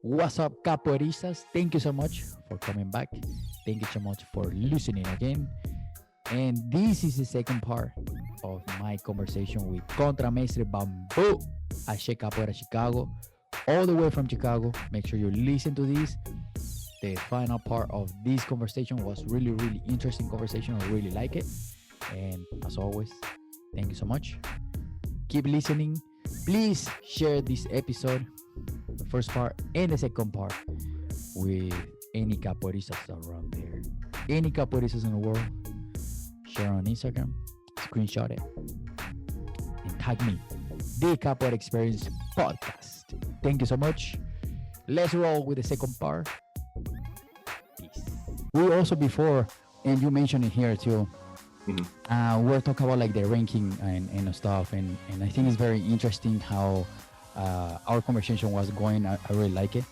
What's up, capoeiristas? Thank you so much for coming back. Thank you so much for listening again. And this is the second part of my conversation with Contramestre Bambu at Capoeira Chicago, all the way from Chicago. Make sure you listen to this. The final part of this conversation was really, really interesting conversation. I really like it. And as always, thank you so much. Keep listening. Please share this episode, the first part and the second part, with any capoeiristas around there. Any capoeiristas in the world, share on Instagram, screenshot it, and tag me, the Capoeira Experience Podcast. Thank you so much. Let's roll with the second part. Peace. We also before, and you mentioned it here too, we're talking about like the ranking and stuff, and I think it's very interesting how our conversation was going. I really like it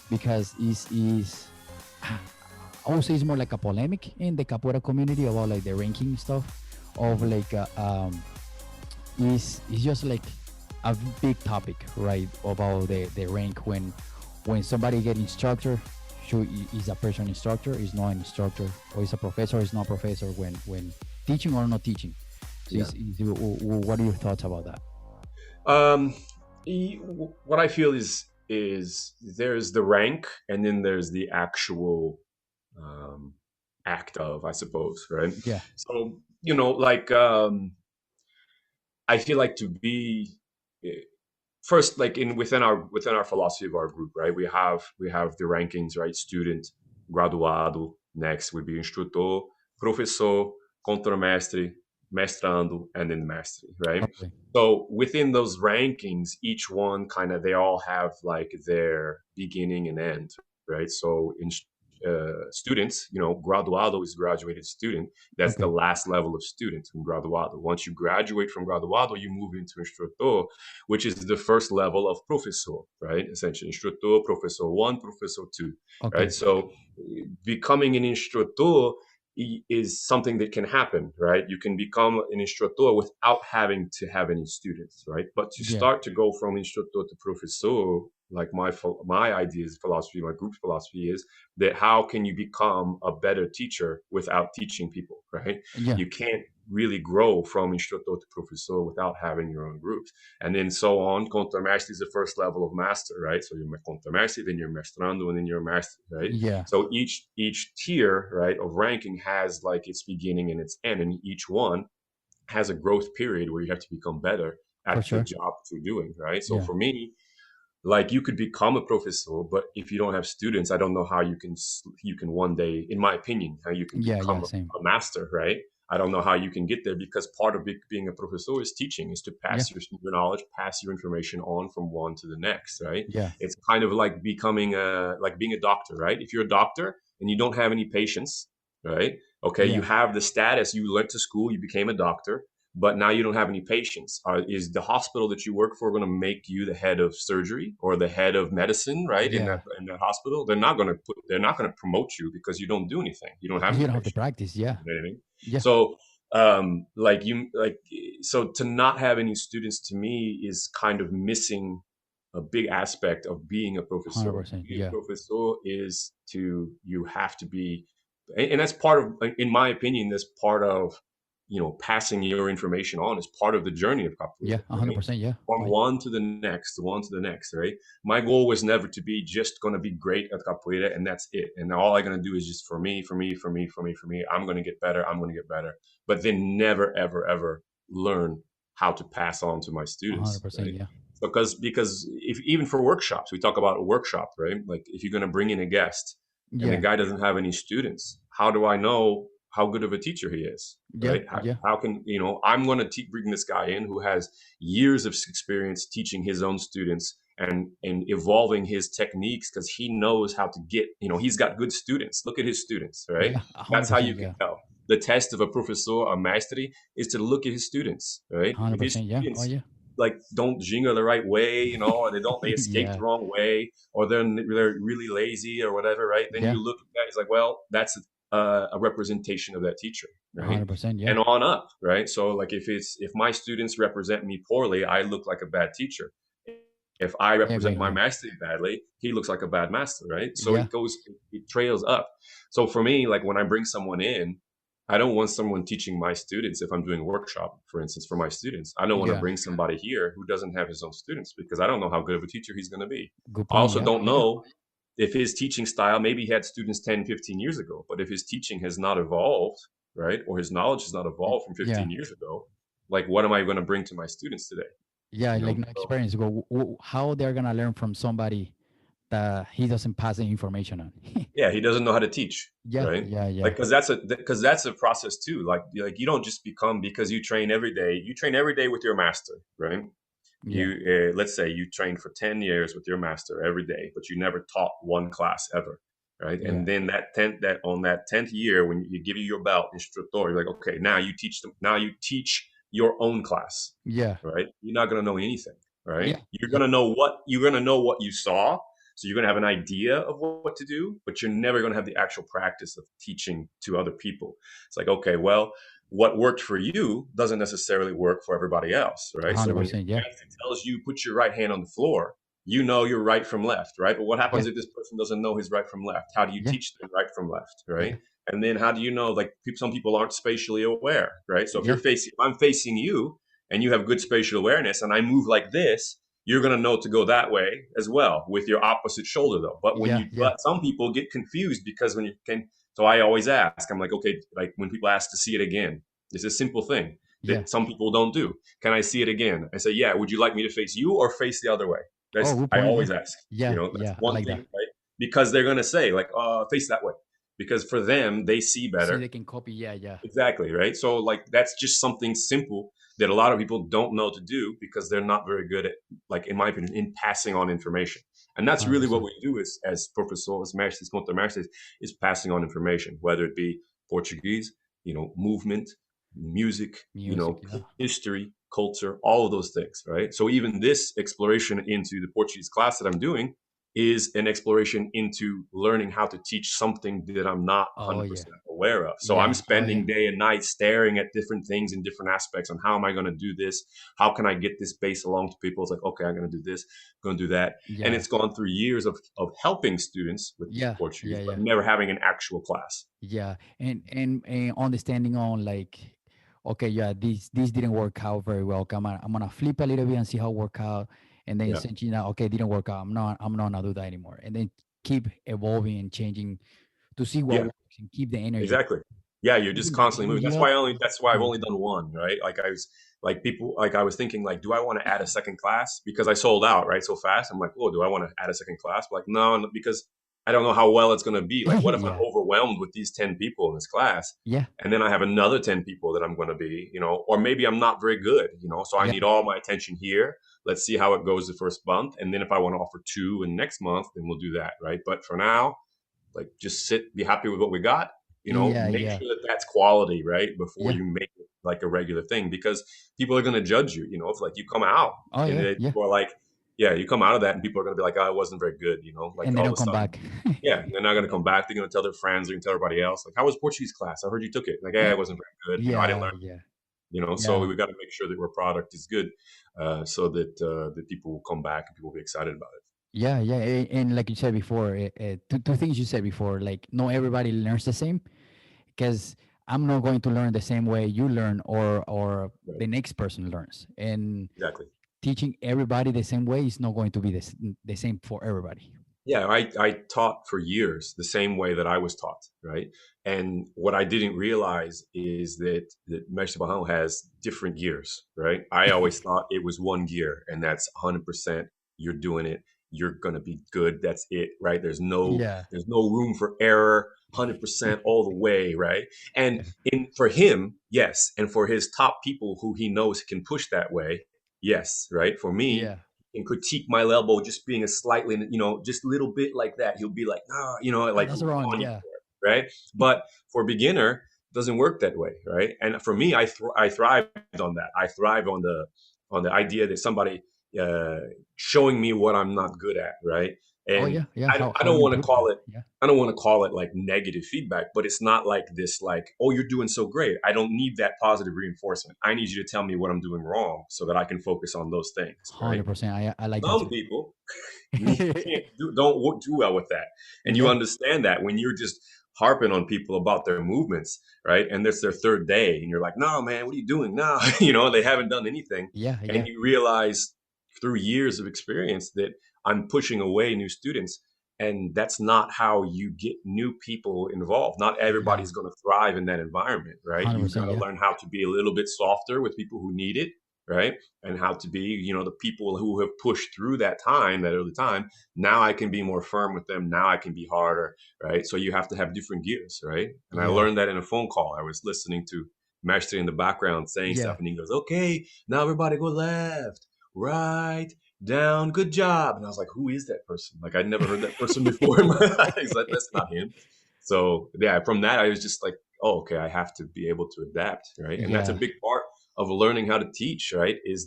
because is I would say it's more like a polemic in the capoeira community about like the ranking stuff of like is just like a big topic, right? About the rank when somebody get instructor, should is a person instructor, is not an instructor, or is a professor, is not professor when teaching or not teaching. So what are your thoughts about that? Um, what I feel is there's the rank, and then there's the actual um, act of, I suppose, right? Yeah. So I feel like to be eh, first, like in within our philosophy of our group, right? We have the rankings, right? Student, graduado. Next would be instrutor, professor, contramestre, mestrando, and then mastery, right? Okay. So within those rankings, each one kind of they all have like their beginning and end, right? So in students, graduado is graduated student. That's the Okay. last level of student from graduado. Once you graduate from graduado, you move into instructor, which is the first level of professor, right? Essentially, instructor, professor one, professor two, right? Okay. So becoming an instructor is something that can happen, right? You can become an instructor without having to have any students, right? But to Yeah. start to go from instructor to professor, like my ideas, philosophy, my group's philosophy is that how can you become a better teacher without teaching people, right? Yeah. You can't really grow from instructor to professor without having your own groups. And then so on. Contramaster is the first level of master, right? So you're contramaster, then you're mestrando, and then you're master, right? Yeah. So each tier, right, of ranking has like its beginning and its end, and each one has a growth period where you have to become better For at the sure. job that you're doing, right? So Yeah. for me, like you could become a professor, but if you don't have students, I don't know how you can one day, in my opinion, how you can Yeah. become Yeah. Same. a master, right? I don't know how you can get there because part of being a professor is teaching, is to Yeah. pass your knowledge, pass your information on from one to the next, right? Yeah. It's kind of like becoming like being a doctor, right? If you're a doctor and you don't have any patients, right? Okay, you Yeah. have the status, you went to school, you became a doctor, but now you don't have any patients. Is the hospital that you work for going to make you the head of surgery or the head of medicine, right? In Yeah. that hospital, they're not going to promote you because you don't do anything. You don't have Because any you don't have the patients. practice. Yeah. You know what I mean? Yeah. So, so to not have any students to me is kind of missing a big aspect of being a professor. 100%. Being a Yeah. professor is you have to be, and that's part of, in my opinion, that's part of, passing your information on is part of the journey of Yeah. capoeira, right? 100%. Yeah. From Oh, yeah. one to the next, one to the next, right? My goal was never to be just going to be great at capoeira and that's it. And all I'm going to do is just for me, for me, for me, for me, for me. I'm going to get better. I'm going to get better. But then never, ever, ever learn how to pass on to my students, 100%. right? Yeah. Because if even for workshops, we talk about a workshop, right? Like if you're going to bring in a guest and the Yeah. guy doesn't have any students, how do I know how good of a teacher he is, Yeah. right? Yeah. How can I'm going to bring this guy in who has years of experience teaching his own students and evolving his techniques because he knows how to get, he's got good students. Look at his students, right? Yeah. That's how 100%. you can Yeah. tell. The test of a professor or mastery is to look at his students, right? If his 100%. Yeah. Oh, students yeah. like don't jingle the right way, or they escape the Yeah. wrong way, or they're really lazy or whatever, right? Then Yeah. you look at that, it's like, well, that's a representation of that teacher, right? 100%. Yeah. And on up, right? So like if my students represent me poorly, I look like a bad teacher. If I I agree. represent my Yeah. master badly, he looks like a bad master, right? So Yeah. it goes, it trails up. So for me, like when I bring someone in, I don't want someone teaching my students. If I'm doing a workshop, for instance, for my students, I don't want to Yeah. bring somebody here who doesn't have his own students because I don't know how good of a teacher he's going to be. Good I point. also Yeah. don't Yeah. know if his teaching style, maybe he had students 10, 15 years ago, but if his teaching has not evolved, right, or his knowledge has not evolved from Yeah. 15 years ago, like what am I going to bring to my students today? Yeah. You Like know, no so experience. How they're gonna learn from somebody that he doesn't pass the information on. yeah, he doesn't know how to teach, Yeah. right? Yeah. Yeah. Like because that's a process too. Like you don't just become because you train every day. You train every day with your master, right? Yeah. Let's say you trained for 10 years with your master every day, but you never taught one class ever, right? Yeah. And then that on that 10th year when you give you your belt instructor, you're like, okay, now you teach them. Now you teach your own class, Yeah. right? You're not going to know anything, right? Yeah. You're Yeah. going to know what you saw. So you're going to have an idea of what to do, but you're never going to have the actual practice of teaching to other people. It's like, okay, well, what worked for you doesn't necessarily work for everybody else, right? So when your 100%. Yeah. master tells you put your right hand on the floor, you know you're right from left, right? But what happens Yeah. if this person doesn't know his right from left? How do you Yeah. teach them right from left, Yeah. right? And then how do you know? Like some people aren't spatially aware, right? So Yeah. if I'm facing you and you have good spatial awareness, and I move like this, you're going to know to go that way as well with your opposite shoulder, though. Yeah. Yeah. But some people get confused because when you can, so I always ask, I'm like, okay, like when people ask to see it again, it's a simple thing Yeah. that some people don't do. Can I see it again? I say, yeah. Would you like me to face you or face the other way? Oh, That's good I point. Yeah. always ask. Yeah. That's Yeah. I one like thing, that. right? Because they're gonna say like, face that way, because for them they see See, better. they can copy. Yeah. Yeah. Exactly, right? So like that's just something simple that a lot of people don't know to do because they're not very good at, like in my opinion, in passing on information. And that's really what 100%. we do as professors, mestres, contra-mestres, is passing on information, whether it be Portuguese, movement, music, Music. Yeah. history, culture, all of those things, right? So even this exploration into the Portuguese class that I'm doing is an exploration into learning how to teach something that I'm not Oh, yeah. 100% aware of. So I'm Yeah. Oh, yeah. spending day and night staring at different things in different aspects on how am I going to do this? How can I get this base along to people? It's like, okay, I'm going to do this, I'm going to do that. And Yeah. it's gone through years of helping students with Yeah. Portuguese, Yeah. but Yeah. never having an actual class. Yeah. And understanding on like, okay, yeah, this didn't work out very well. Okay, I'm gonna flip a little bit and see how it work out. And then Yeah. essentially now, okay, didn't work out. I'm not gonna do that anymore. And then keep evolving and changing to see what Yeah. works and keep the energy. Exactly. Yeah, you're just Keeping that constantly moving. energy That's up. why I've only 100%. done one, right? Like I was like people like I was thinking like, do I want to add a second class? Because I sold out, right? So fast. I'm like, oh, do I want to add a second class? But like, no, because I don't know how well it's gonna be. Like, what if I'm Yeah. overwhelmed with these 10 people in this class? Yeah. And then I have another 10 people that I'm gonna be, or maybe I'm not very good, so I Yeah. need all my attention here. Let's see how it goes the first month. And then if I want to offer two in next month, then we'll do that, right? But for now, like just be happy with what we got, Yeah. make Yeah. sure that that's quality, right? Before Yeah. you make it like a regular thing, because people are going to judge you, if like you come out Oh, and yeah. then Yeah. people are like, yeah, you come out of that and people are going to be like, oh, it wasn't very good, like And they all of don't a come sudden. back. Yeah, they're not going to come back. They're going to tell their friends. They're going to tell everybody else. Like, how was Portuguese class? I heard you took it. Like, yeah, Yeah. it wasn't very good. I didn't Yeah. learn. Yeah. So Yeah. we got to make sure that our product is good, so that that people will come back and people will be excited about it. Yeah, yeah, and like you said before, two things you said before, like not everybody learns the same, because I'm not going to learn the same way you learn, or Right. the next person learns, and Exactly. teaching everybody the same way is not going to be the same for everybody. Yeah, I taught for years the same way that I was taught, right? And what I didn't realize is that Mestre Bahão has different gears, right? I always thought it was one gear, and that's 100%. You're doing it. You're gonna be good. That's it, right? Yeah, There's no room for error. 100% all the way, right? And yeah, for him, yes, and for his top people who he knows can push that way, yes, right? For me, yeah. and critique my elbow just being a slightly, just a little bit like that. He'll be like, nah, Ah, like that's rip wrong. on you Yeah, for it, right? But for a beginner, it doesn't work that way, right? And for me, I thrived on that. I thrive on the idea that somebody uh, showing me what I'm not good at, right? Oh And yeah, yeah. I How don't you want to improve that? call it Yeah, I don't want to call it like negative feedback, but it's not like this like, oh, you're doing so great. I don't need that positive reinforcement. I need you to tell me what I'm doing wrong so that I can focus on those things, right? 100%. I like that Some too. people don't do well with that, and you Yeah, understand that when you're just harping on people about their movements, right? And it's their third day, and you're like, "No, man, what are you doing?" No, they haven't done anything, yeah, and yeah, you realize through years of experience that I'm pushing away new students, and that's not how you get new people involved. Not yeah. everybody's going to thrive in that environment, right? You've got 100%. to Yeah, learn how to be a little bit softer with people who need it, right? And how to be, the people who have pushed through that time, that early time. Now I can be more firm with them. Now I can be harder, right? So you have to have different gears, right? And I yeah, learned that in a phone call. I was listening to Mestre in the background saying stuff, yeah, and he goes, "Okay, now everybody go left, right, down, good job." And I was like, "Who is that person?" Like I'd never heard that person before in my eyes. Like that's not him. So yeah, from that I was just like, "Oh, okay, I have to be able to adapt," right? And that's a yeah, big part of learning how to teach, right? Is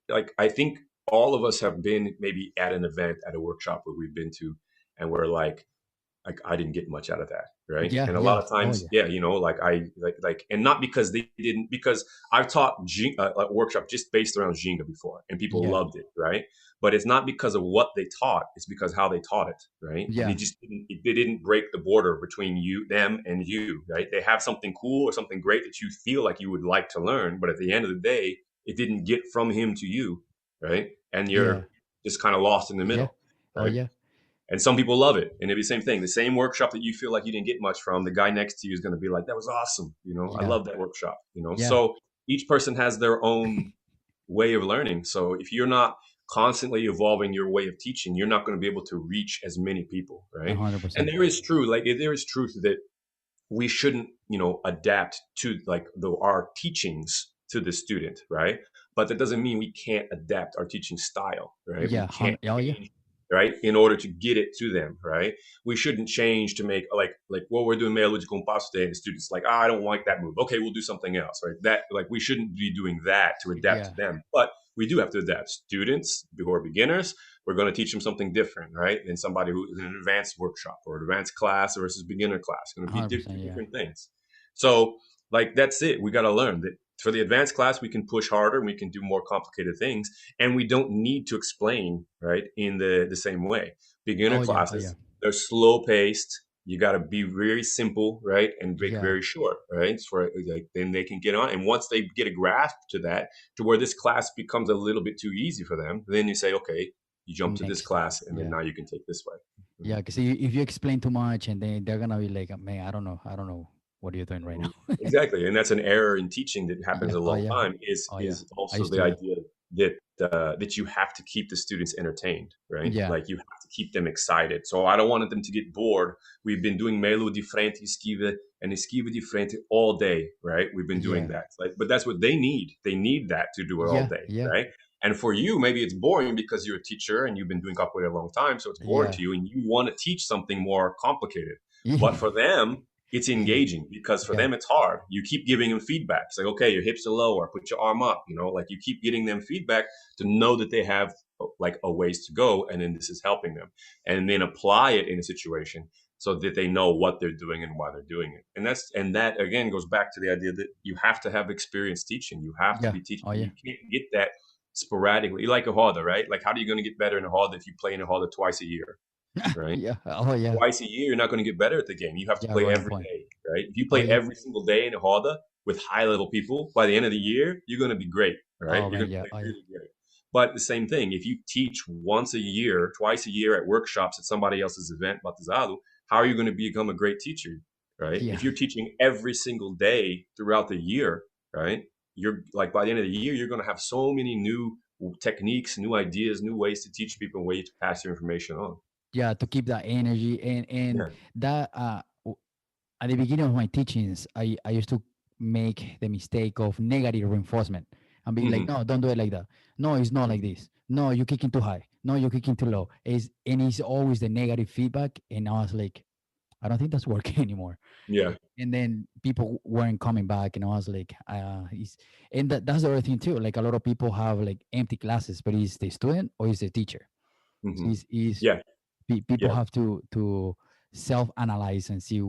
like I think all of us have been maybe at an event at a workshop where we've been to, and we're like I didn't get much out of that, right? yeah, And a lot yeah. of Oh times, yeah, yeah, like and not because they didn't, because I've taught a workshop just based around Jenga before, and people yeah, loved it, right? But it's not because of what they taught; it's because how they taught it, right? They yeah. just they didn't break the border between them, and you, right? They have something cool or something great that you feel like you would like to learn, but at the end of the day, it didn't get from him to you, right? And Yeah. you're just kind of lost in the Yeah. middle, Oh right? yeah. And some people love it. And it'd be the same thing. The same workshop that you feel like you didn't get much from, the guy next to you is going to be like, that was awesome. I Yeah. love that workshop. Yeah. So each person has their own way of learning. So if you're not constantly evolving your way of teaching, you're not going to be able to reach as many people. A Right. hundred And percent. there is truth that we shouldn't, adapt to like our teachings to the student. Right. But that doesn't mean we can't adapt our teaching style. Right. We Yeah. can't Oh yeah. change, right, in order to get it to them, right? We shouldn't change to make like what we're doing meia lua de compasso today, and the students like, I don't like that move. Okay, we'll do something else, right? That like we shouldn't be doing that to adapt to Yeah. them, but we do have to adapt. Students who are beginners, we're going to teach them something different, right? Than somebody who is in an advanced workshop or an advanced class versus beginner class. Going A to be 100%. two Yeah. different things. So like that's it. We got to learn that for the advanced class, we can push harder and we can do more complicated things, and we don't need to explain, right, in the same way. Beginner Oh yeah. Oh yeah. classes, they're slow paced. You got to be very simple, right, and make Yeah. very short, right, for like then they can get on. And once they get a grasp to that, to where this class becomes a little bit too easy for them, then you say, okay, you jump to this Next. class, and then Yeah. now you can take this way. Yeah. Because if you explain too much, and then they're gonna be like, man, I don't know. I don't know what are you doing right Mhm. now. Exactly, and that's an error in teaching that happens Yeah. a Oh long yeah. time. Oh yeah. Is I also used to the do that. idea that you have to keep the students entertained, right? Yeah. Like you have to keep them excited. So I don't want them to get bored. We've been doing melo di frente, esquiva, and esquiva di frente all day, right? We've been doing Yeah. that, like, but that's what they need. They need that to do it all Yeah. day, Yeah. right? And for you, maybe it's boring because you're a teacher and you've been doing capoeira a long time, so it's boring Yeah. to you, and you want to teach something more complicated. But Yeah. for them, it's Yeah. engaging because for Yeah. them it's hard. You keep giving them feedback. It's like, okay, your hips are lower, put your arm up, like you keep getting them feedback to know that they have like a ways to go, and then this is helping them, and then apply it in a situation so that they know what they're doing and why they're doing it. And that again goes back to the idea that you have to have experience teaching. You have to Yeah. be teaching. Oh yeah. You can't get that sporadically, like a roda, right? Like how are you going to get better in a roda if you play in a roda twice a year, right? Yeah. Oh yeah. Twice a year, you're not going to get better at the game. You have to Yeah. play Right on every point. day, right? If you Oh play yeah. every single day in a Roda with high level people, by the end of the year, you're going to be great, right? Oh You're man. going to Yeah. play Oh yeah. really great. But the same thing, if you teach once a year, twice a year at workshops at somebody else's event, batizado, how are you going to become a great teacher, right? Yeah. If you're teaching every single day throughout the year, right? You're like by the end of the year, you're going to have so many new techniques, new ideas, new ways to teach people, and ways to pass your information on. Yeah. To keep that energy and Yeah. that at the beginning of my teachings, I used to make the mistake of negative reinforcement and be like, Hmm. no, don't do it like that. No, it's not like this. No, you're kicking too high. No, you're kicking too low. And it's always the negative feedback. And I was like, I don't think that's working anymore. Yeah. And then people weren't coming back, and I was like, that's the other thing too. Like a lot of people have like empty classes, but is the student or is the teacher? Hmm. Is Yeah. people Yeah. have to self-analyze and see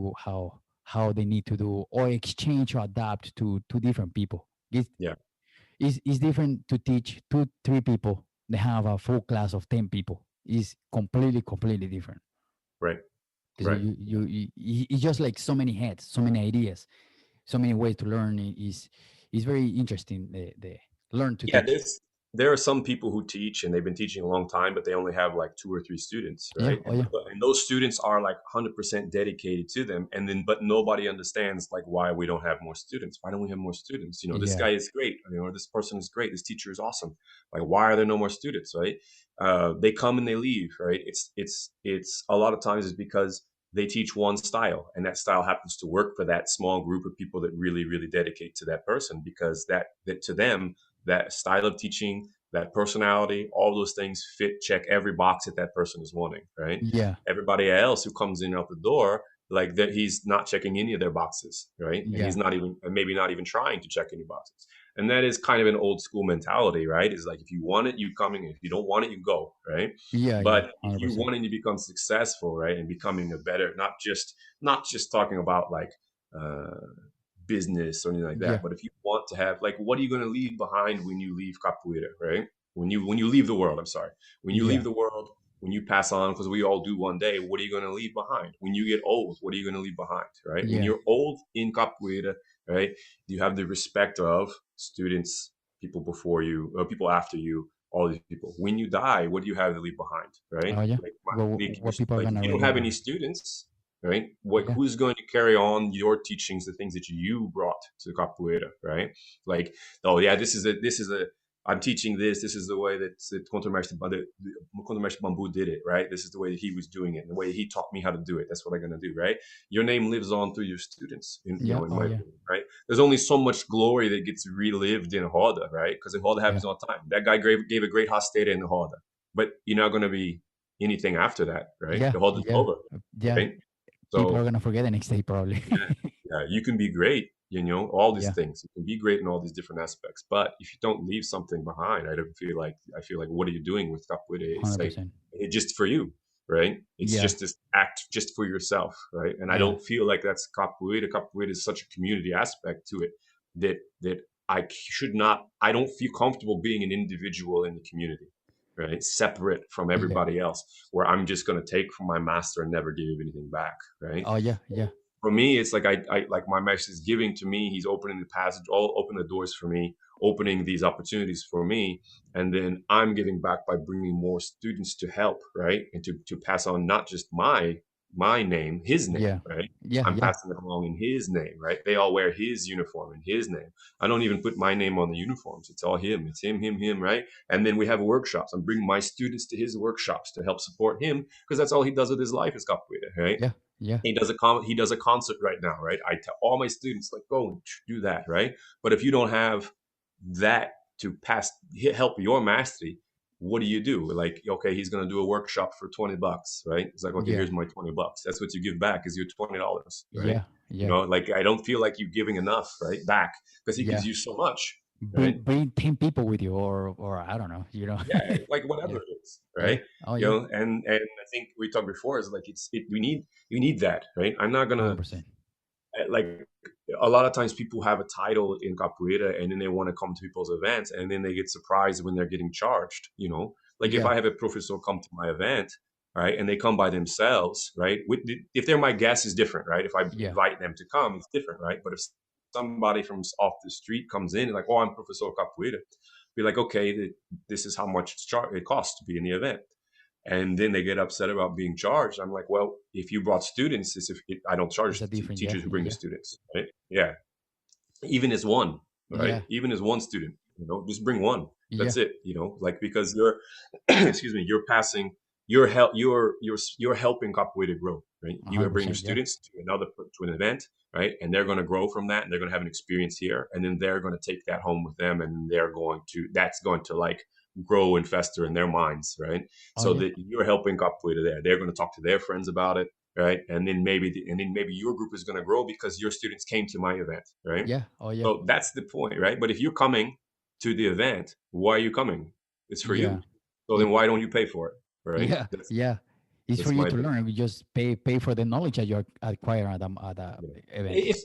how they need to do or exchange or adapt to different people. Yeah. It's different to teach two, three people. They have a full class of 10 people. It's completely different. Right. Because Right. it's just like so many heads, so many ideas, so many ways to learn. Is very interesting. The learn to Yeah, teach. there are some people who teach and they've been teaching a long time, but they only have like two or three students, Yeah. right? Oh And yeah. and those students are like 100% dedicated to them, and then but nobody understands like why we don't have more students. Why don't we have more students? You know, this Yeah. guy is great, or this person is great. This teacher is awesome. Like, why are there no more students, right? They come and they leave, right? It's a lot of times it's because they teach one style, and that style happens to work for that small group of people that really dedicate to that person, because that to them, that style of teaching, that personality, all those things fit, check every box that that person is wanting, right? Yeah. Everybody else who comes in out the door, like that, he's not checking any of their boxes, right? And Yeah. he's not even, maybe not even trying to check any boxes. And that is kind of an old school mentality, right? Is like, if you want it, you coming. If you don't want it, you go, right? Yeah. Yeah. But if you 100%. wanting to become successful, right, and becoming a better, not just talking about like uh business or anything like Yeah. that. But if you want to have, like, what are you going to leave behind when you leave capoeira, right? When you leave the world, I'm sorry, when you leave Yeah. the world, when you pass on, because we all do one day, what are you going to leave behind? When you get old, what are you going to leave behind, right? When Yeah. you're old in capoeira, right, you have the respect of students, people before you, or people after you, all these people. When you die, what do you have to leave behind, right? Oh yeah. Like, What people are like, if gonna you don't have remember? any students, right? What, Yeah. who's going to carry on your teachings, the things that you brought to capoeira, right? Like, oh yeah, this is a I'm teaching this. This is the way that Contra-Mestre Bambu did it, right? This is the way that he was doing it, the way he taught me how to do it. That's what I'm going to do, right? Your name lives on through your students, Yeah. in Oh my yeah. opinion, right? There's only so much glory that gets relived in Roda, right? Because in Roda Yeah. happens all the time. That guy gave a great rasteira in the Roda, but you're not going to be anything after that, right? Yeah. The Roda's Yeah. over, Yeah. right? People are So gonna forget the next day probably. yeah, yeah, you can be great, all these Yeah. things. You can be great in all these different aspects, but if you don't leave something behind, I feel like, what are you doing with capoeira? It's like, 100%. it's just for you, right? It's Yeah. just this act just for yourself, right? And I Yeah. don't feel like that's capoeira. Capoeira is such a community aspect to it that I don't feel comfortable being an individual in the community, right? Separate from Yeah. everybody else, where I'm just going to take from my master and never give anything back, right? Oh yeah. Yeah. For me, it's like, I like, my master is giving to me. He's opening the passage, all open the doors for me, opening these opportunities for me, and then I'm giving back by bringing more students to help, right, and to pass on not just my name, his name, Yeah. right. Yeah. I'm Yeah. passing it along in his name, right. They all wear his uniform in his name. I don't even put my name on the uniforms. It's all him. It's him, right. And then we have workshops. I'm bringing my students to his workshops to help support him, because that's all he does with his life is capoeira, right. Yeah. Yeah. He does a concert right now, right. I tell all my students, like, go and do that, right. But if you don't have that to help your mastery, what do? Like, okay, he's going to do a workshop for $20, right. It's like, okay, Yeah. here's my $20. That's what you give back, is your $20, right. Yeah. Yeah. Like, I don't feel like you giving enough, right, back, because he gives Yeah. you so much, Bring right. bring 10 people with you, or I don't know, you know. Yeah, like, whatever Yeah. it is, Yeah. right. Oh yeah. And I think we talked before, is like, we need that, right. I'm not gonna, 100%. like, a lot of times people have a title in capoeira, and then they want to come to people's events, and then they get surprised when they're getting charged, like, if Yeah. I have a professor come to my event, right, and they come by themselves, right, if they're my guest, is different, right. If I Yeah. invite them to come, it's different, right. But if somebody from off the street comes in and like, oh, I'm professor capoeira, be like, okay, this is how much it costs to be in the event. And then they get upset about being charged. I'm like, well, if you brought students, I don't It's charge a different. Yeah. teachers who bring the Yeah. students, right? Yeah, even as one, right? Yeah. Even as one student, just bring one. Yeah. That's it, like, because you're, excuse me, you're passing, you're helping capoeira grow, right? You're gonna bring your 100%. Yeah. students to an event, right? And they're gonna grow from that, and they're gonna have an experience here, and then they're gonna take that home with them, and that's going to, like, grow and fester in their minds, right? Oh So yeah. that you're helping capoeira there. They're gonna talk to their friends about it, right? And then maybe your group is gonna grow because your students came to my event, right? Yeah. Oh yeah. So that's the point, right? But if you're coming to the event, why are you coming? It's for Yeah. you. So Yeah. then why don't you pay for it, right? Yeah, yeah. It's for That's you my to thing. learn. You just pay for the knowledge that you're acquiring at the Yeah. event.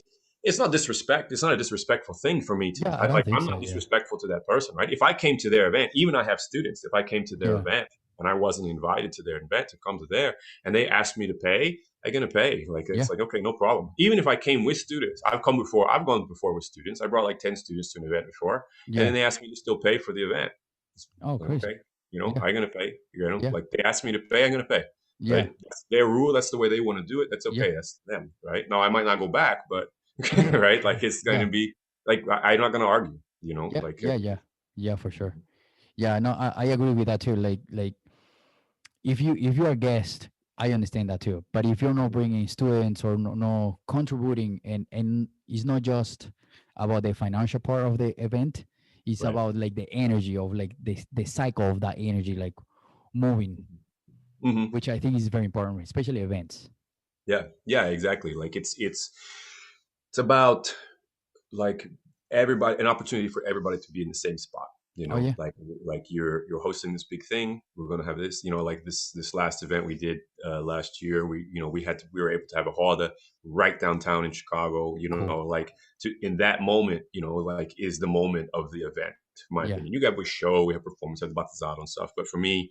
It's not disrespect. It's not a disrespectful thing for me to Yeah, I don't think I'm so. not Yeah, disrespectful to that person, right? If I came to their event, even I have students, if I came to their yeah, event and I wasn't invited to their event to come to there and they asked me to pay, I'm gonna pay. Like yeah, it's like, okay, no problem. Even if I came with students, I've gone before with students. I brought like 10 students to an event before, and then yeah. they asked me to still pay for the event. It's Oh, like, crazy. okay, Yeah, I'm gonna pay. yeah, Like they asked me to pay, I'm gonna pay. yeah, Right? That's their rule. That's the way they want to do it. That's yeah, okay. That's them, right? Now I might not go back, but yeah, right? Like it's going yeah, to be like I'm not going to argue. yeah, Like yeah, yeah, yeah, for sure. Yeah, no, I agree with that too. Like if you're a guest, I understand that too. But if you're not bringing students or no contributing, and it's not just about the financial part of the event, it's right. about like the energy of like the cycle of that energy, like moving, Hmm. which I think is very important, especially events. Yeah, yeah, exactly. Like it's about like everybody an opportunity for everybody to be in the same spot. Oh yeah, Like you're hosting this big thing. We're gonna have this. Like this last event we did last year. We were able to have a hall right downtown in Chicago. cool. Like to in that moment. Like is the moment of the event. In my Yeah, opinion, you got a show, we have performance, have Batizado and stuff. But for me,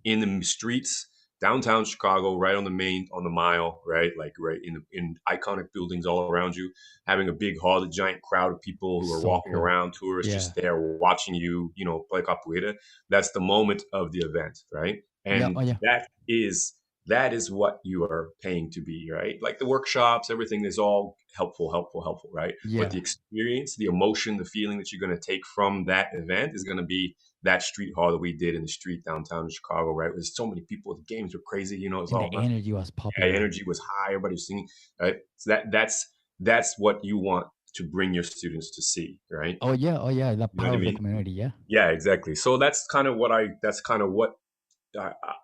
in the streets downtown Chicago, right on the mile, right, like right in iconic buildings all around you, having a big hall, a giant crowd of people who are so walking cool. around, tourists Yeah, just there watching you, play capoeira. That's the moment of the event, right? yeah, And oh yeah, that is what you are paying to be, right? Like the workshops, everything is all helpful, right? But yeah. the experience, the emotion, the feeling that you're going to take from that event is going to be that street hall that we did in the street downtown in Chicago, right? There's so many people. The games were crazy. It's And the all energy was popping, yeah, man. energy was high. Everybody was singing, right? So that's what you want to bring your students to see, right? Oh yeah, the You know what power I of the mean? community. Yeah, Yeah, exactly. So that's kind of what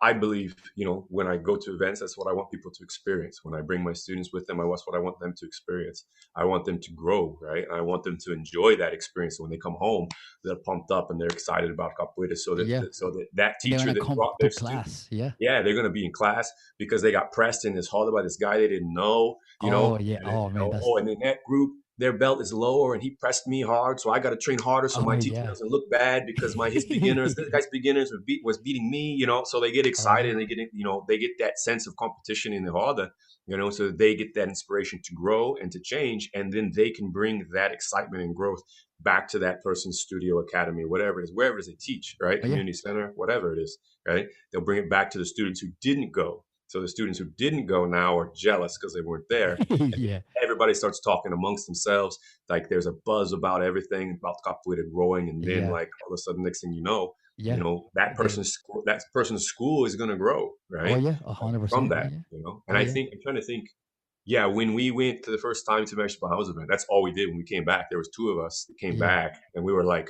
I believe, when I go to events, that's what I want people to experience. When I bring my students with them, that's what I want them to experience. I want them to grow, right? And I want them to enjoy that experience. So when they come home, they're pumped up and they're excited about capoeira. yeah. So that And they're teacher gonna that come brought to their student, class. Yeah. yeah, they're going to be in class because they got pressed in this hall by this guy they didn't know, Oh yeah. and Oh man, that's oh, and in that group, their belt is lower and he pressed me hard, so I got to train harder so oh my teacher yeah. doesn't look bad because his beginners, this guy's beginners was beating me, so they get Oh excited yeah. and they get that sense of competition in the harder, so they get that inspiration to grow and to change, and then they can bring that excitement and growth back to that person's studio academy, whatever it is, wherever it is they teach, right? Oh yeah. Community center, whatever it is, right? They'll bring it back to the students who didn't go. So the students who didn't go now are jealous because they weren't there. And Yeah. everybody starts talking amongst themselves. Like there's a buzz about everything, about capoeira growing. And then Yeah. like all of a sudden, next thing you know, Yeah. The that person's school is going to grow, oh right? yeah, From 100%. Oh that, yeah. And Oh I yeah. think, I'm trying to think, yeah, when we went to the first time to Mexico House event, that's all we did when we came back. There was two of us that came Yeah. back and we were like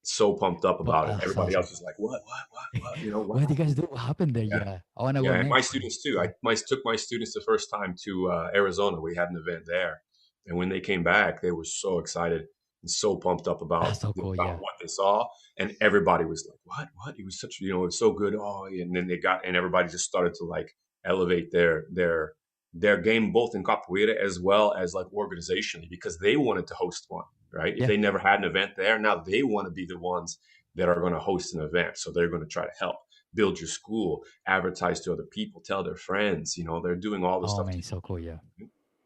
so pumped up But about it. that's Everybody else awesome. was like, what, what What did you guys happened? do? What happened there? Yeah. Yeah. I wanna go Yeah, and my next time. students too. Yeah. Took my students the first time to Arizona. We had an event there, and when they came back, they were so excited and so pumped up That's so cool. about Yeah. what they saw, and everybody was like, "What? What? It was such, it was so good." Oh, yeah. And then and everybody just started to like elevate their game both in capoeira as well as like organizationally because they wanted to host one. Right? If Yeah. they never had an event there, now they want to be the ones that are going to host an event. So they're going to try to help build your school, advertise to other people, tell their friends. They're doing all this Oh stuff man, to so cool. Yeah.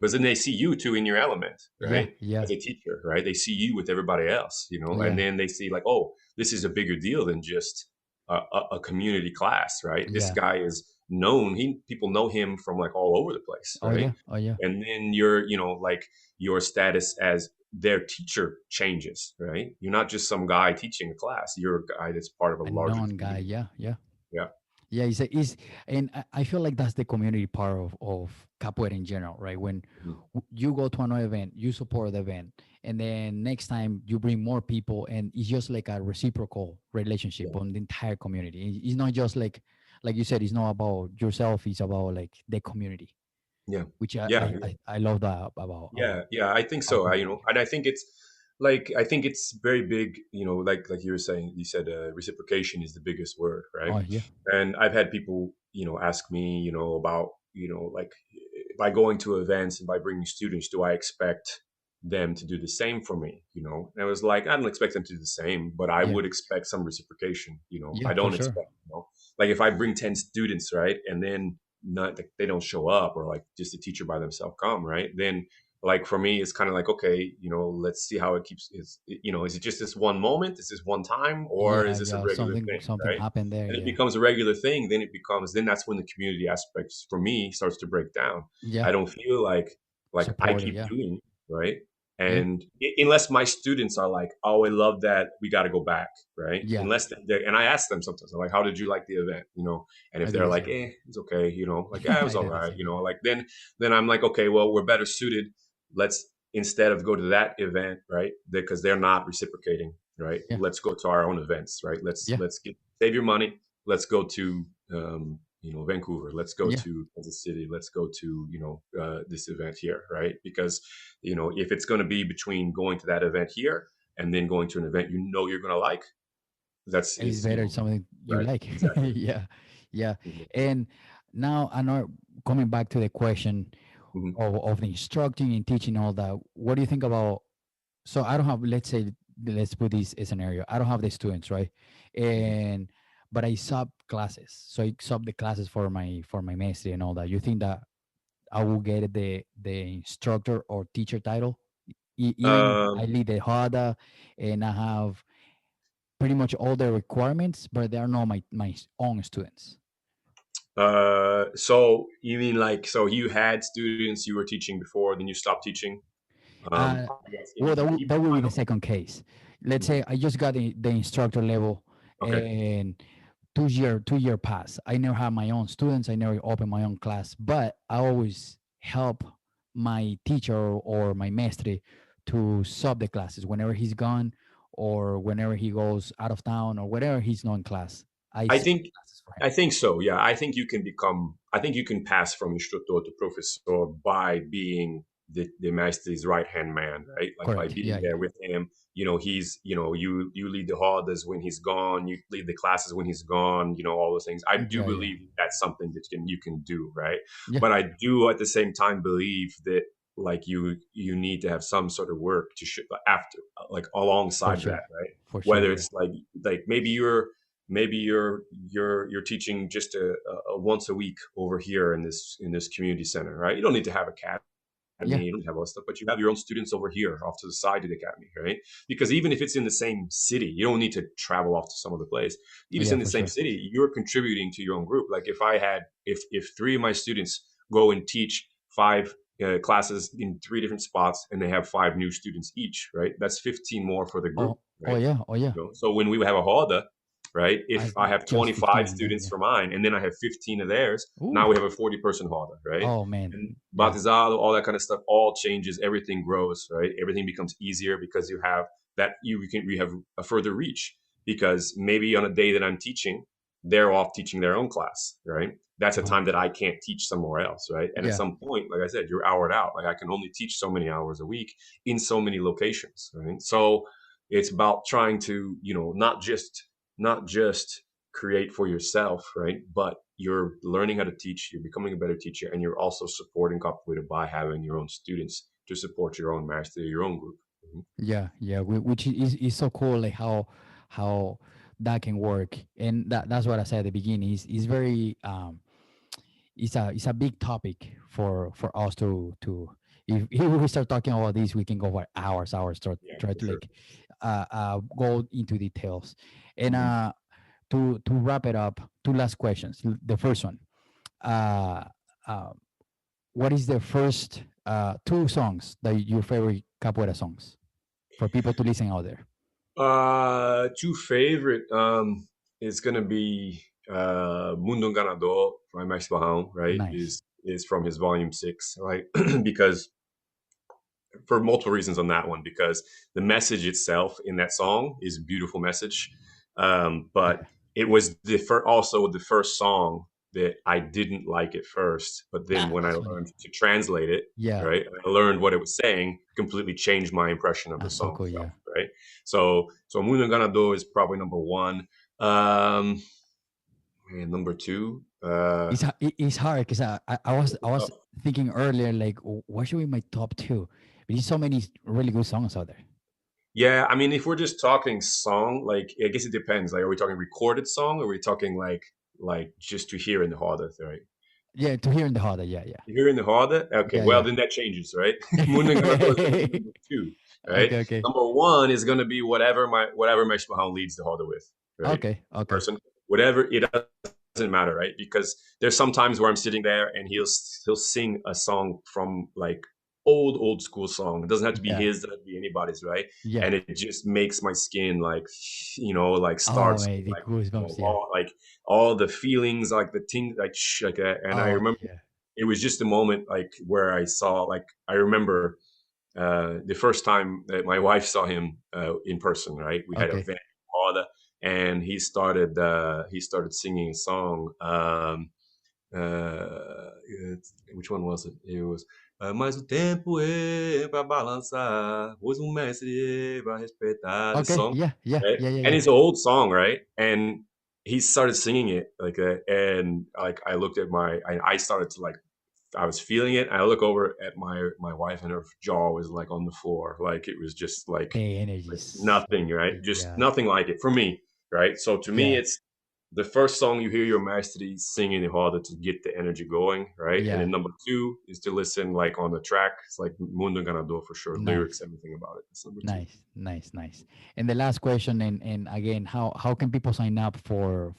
because then they see you too in your element, Yeah. right? Yeah. As a teacher, right? They see you with everybody else, and Yeah. then they see like, oh, this is a bigger deal than just a community class, right? This Yeah. guy is known. People know him from like all over the place, Oh right? yeah. Oh yeah. And then like your status as their teacher changes, right? You're not just some guy teaching a class. You're a guy that's part of a A larger known guy. community. Yeah. Yeah. Yeah. Yeah, it's and I feel like that's the community part of capoeira in general, right? When Mhm. you go to another event, you support the event, and then next time you bring more people, and it's just like a reciprocal relationship Yeah. on the entire community. It's not just like you said, it's not about yourself; it's about like the community, Yeah. which Yeah. I love that about Yeah, I think our so. community. And I think it's like I think it's very big, like you were saying, you said reciprocation is the biggest word, right? Oh yeah, And I've had people, ask me, about, like by going to events and by bringing students, do I expect them to do the same for me? And I was like, I don't expect them to do the same, but I yeah, would expect some reciprocation. yeah, I for don't sure. expect, like if I bring 10 students, right, and then not like, they don't show up, or like just the teacher by themselves come, right, then like for me it's kind of like, okay, let's see how it keeps is it just this one moment, is this one time, or Yeah, is this a yeah. regular thing, Something right? happened there. And it Yeah, becomes a regular thing, then that's when the community aspects for me starts to break down. yeah. I don't feel like I Supported. keep Yeah, doing, right? yeah, And unless my students are like, oh, I love that, we got to go back, right? yeah. Unless and I ask them sometimes, I'm like, how did you like the event, and I if do they're the like, same. it's okay, like, yeah, it was I all do the right, same. like then I'm like, okay, well, we're better suited. Let's, instead of go to that event, right, because they're not reciprocating, right, Yeah, let's go to our own events, right? let's yeah, let's get save your money. Let's go to Vancouver. Let's go yeah. to Kansas City. Let's go to this event here, right? Because if it's going to be between going to that event here and then going to an event you're going to like, that's And it's is better something you right, like. exactly. Yeah, yeah. Mhm. And now I know, coming back to the question Mhm. of the instructing and teaching all that. What do you think about? So I don't have, let's say, let's put this scenario. I don't have the students, right? Mhm. And but I sub classes. So I sub the classes for my mastery and all that. You think that I will get the instructor or teacher title, even if I Um, lead the HADA and I have pretty much all the requirements, but they are not my own students. so you mean like, so you had students you were teaching before, then you stopped teaching? Uh, Are you asking well, if you keep that the will be the title? second case. Let's Mhm. say I just got the instructor level, Okay. and 2 year pass. I never have my own students. I never open my own class, but I always help my teacher or my maestre to sub the classes whenever he's gone, or whenever he goes out of town, or whenever he's not in class. I I sub think classes for him. I think so. Yeah, I think you can pass from instructor to professor by being the master's right hand man, right? Like by Correct. being Yeah, there yeah, with him. He's, you lead the hardest when he's gone, you lead the classes when he's gone, all those things. I do yeah, yeah, believe that's something that you can do, right? yeah. But I do at the same time believe that like you need to have some sort of work to after, like For alongside sure, that, right? for sure. Whether Yeah. it's like maybe you're teaching just a once a week over here in this community center, right? You don't need to have academy, Yeah. you don't have all that stuff, but you have your own students over here off to the side of the academy, right? Because even if it's in the same city, you don't need to travel off to some other place. If it's Yeah, in the for same sure. city, you're contributing to your own group. Like if three of my students go and teach five classes in three different spots, and they have five new students each, right? That's 15 more for the group, Oh, oh right? yeah, oh yeah. So when we have a HODA, right? I If I have just 25 15 of them. students Yeah. for mine and then I have 15 of theirs, Ooh. now we have a 40-person HODA, right? Oh man. And Yeah. batizado, all that kind of stuff, all changes. Everything grows, right? Everything becomes easier because you have that. We have a further reach, because maybe on a day that I'm teaching, they're off teaching their own class, right? That's a Uh-huh. time that I can't teach somewhere else, right? And at Yeah. some point, like I said, you're houred out. Like I can only teach so many hours a week in so many locations, right? So it's about trying to, not just create for yourself, right? But you're learning how to teach, you're becoming a better teacher, and you're also supporting Capoeira by having your own students to support your own master, your own group. Mhm. Yeah. Yeah. Which is so cool, like how that can work. And that's what I said at the beginning. Is very it's a big topic for us to if we start talking about this, we can go for hours to Yeah, try for to sure. like go into details. And Mhm. to wrap it up, two last questions. The first one, uh, uh, what is the first two songs that your favorite capoeira songs for people to listen out there? Two favorite is gonna be Mundo Ganador by Max Bahão, right? Nice. Is from his volume 6, right? Because for multiple reasons on that one, because the message itself in that song is a beautiful message. But Yeah. it was also the first song that I didn't like at first, but then when I That's funny. learned to translate it, Yeah, right, I learned what it was saying, completely changed my impression of the that's so song cool. itself, Yeah, right? So Mundo Ganador is probably number one. Man, number two. it's hard because I was Tough. thinking earlier like what should be my top two? But there's so many really good songs out there. Yeah, I mean, if we're just talking song, like I guess it depends. Like, are we talking recorded song, or are we talking like just to hear in the harder, right? Yeah, to hear in the harder. Yeah, yeah, Here in the harder? Okay, yeah, well yeah. then that changes, right? Mundo Encanador is gonna be number two, right? Okay, okay, Number one is gonna be whatever my Mahal leads the harder with, right? okay, The okay. person, whatever it doesn't matter, right? Because there's sometimes where I'm sitting there and he'll sing a song from like old school song. It doesn't have to be Yeah, his, it doesn't have to be anybody's, right? yeah. And it just makes my skin like like Oh starts man, the like goosebumps. Yeah. all the feelings like the thing like like that. And I Oh remember yeah. it was just a moment like where I saw like I remember the first time that my wife saw him in person. Right, we had a Okay. van and he started singing a song. Which one was it? It was Mas o tempo é para balançar, pois mestre é para respeitar. This Okay. song, Yeah. Yeah. right? Yeah. Yeah. And Yeah. it's an old song, right? And he started singing it like that, and like I looked at I started to like I was feeling it. I look over at my wife, and her jaw was like on the floor, like it was just The energy like is so nothing, right? good. Just Yeah. nothing like it for me, right? So to me, Yeah. it's the first song you hear your master singing in harder to get the energy going, right? And Yeah. then number two is to listen like on the track. It's like Mundo Ganador for sure. Lyrics, Nice. everything about it. That's number two. Nice. Nice. Nice. And the last question, and again, how can people sign up for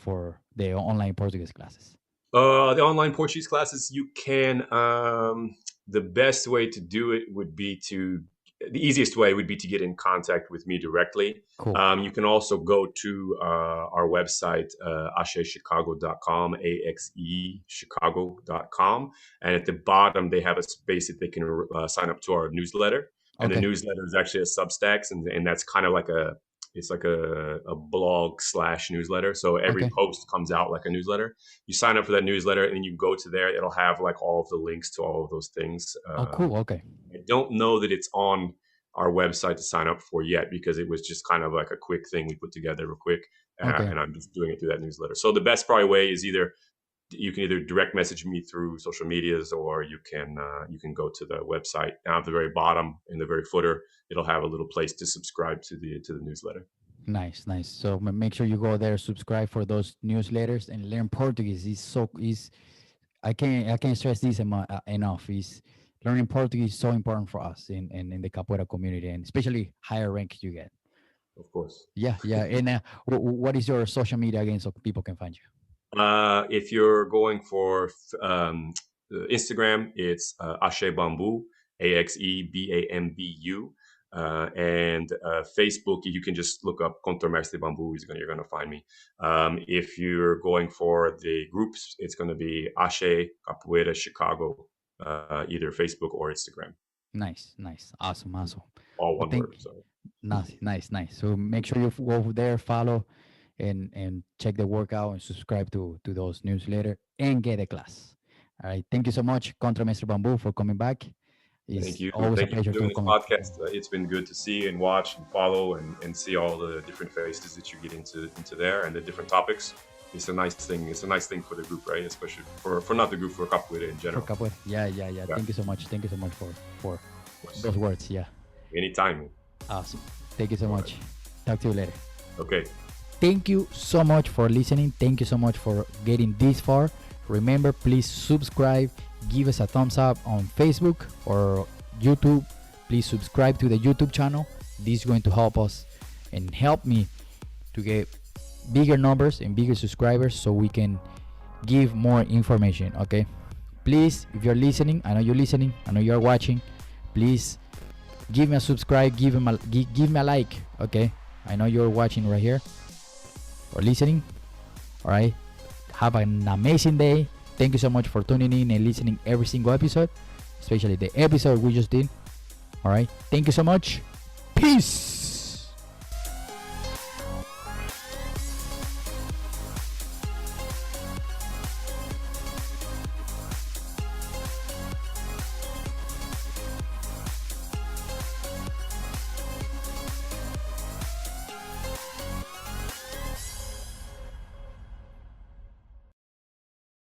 the online Portuguese classes? The online Portuguese classes, you can. The best way to do it would be the easiest way would be to get in contact with me directly. Cool. You can also go to our website, axechicago.com, axechicago.com. And at the bottom, they have a space that they can sign up to our newsletter. And the Okay. newsletter is actually a Substacks, and that's kind of like it's like a blog slash newsletter. So every Okay. post comes out like a newsletter. You sign up for that newsletter and you go to there. It'll have like all of the links to all of those things. Oh, cool. Okay. I don't know that it's on our website to sign up for yet because it was just kind of like a quick thing we put together real quick. Okay. And I'm just doing it through that newsletter. So the best probably way is you can either direct message me through social medias or you can go to the website. Down at the very bottom in the very footer, it'll have a little place to subscribe to the newsletter. Nice, nice. So make sure you go there, subscribe for those newsletters, and learn Portuguese. Is I can't stress this enough. Is learning Portuguese is so important for us in the capoeira community, and especially higher rank you get. Of course. Yeah, yeah. And what is your social media again so people can find you? If you're going for Instagram, it's Ashe Bambu, AXEBAMBU. And Facebook, you can just look up Contramestre Bambu. You're going to find me. If you're going for the groups, it's going to be Ashe Capoeira Chicago, either Facebook or Instagram. Nice, nice, awesome, awesome. All Well, one word. Sorry. nice, nice, nice. So make sure you go over there, follow, and check the workout and subscribe to those newsletter and get a class. All right. Thank you so much, Contra Mr. Bamboo, for coming back. Thank It's you. always a Thank you for pleasure doing to this come. podcast. It's been good to see and watch and follow and see all the different faces that you get into there and the different topics. It's a nice thing. It's a nice thing for the group, right? Especially for not the group, for Capoeira in general. For Capoeira. Yeah, yeah, yeah. Thank you so much. Thank you so much for those words. Yeah. Anytime. Awesome. Thank you so All much. right. Talk to you later. Okay. Thank you so much for listening. Thank you so much for getting this far. Remember, please subscribe. Give us a thumbs up on Facebook or YouTube. Please subscribe to the YouTube channel. This is going to help us and help me to get bigger numbers and bigger subscribers so we can give more information. Okay, please, if you're listening, I know you're listening, I know you're watching, please give me a subscribe, give me a like. Okay, I know you're watching right here or listening. All right, have an amazing day. Thank you so much for tuning in and listening every single episode, especially the episode we just did. All right, thank you so much. Peace.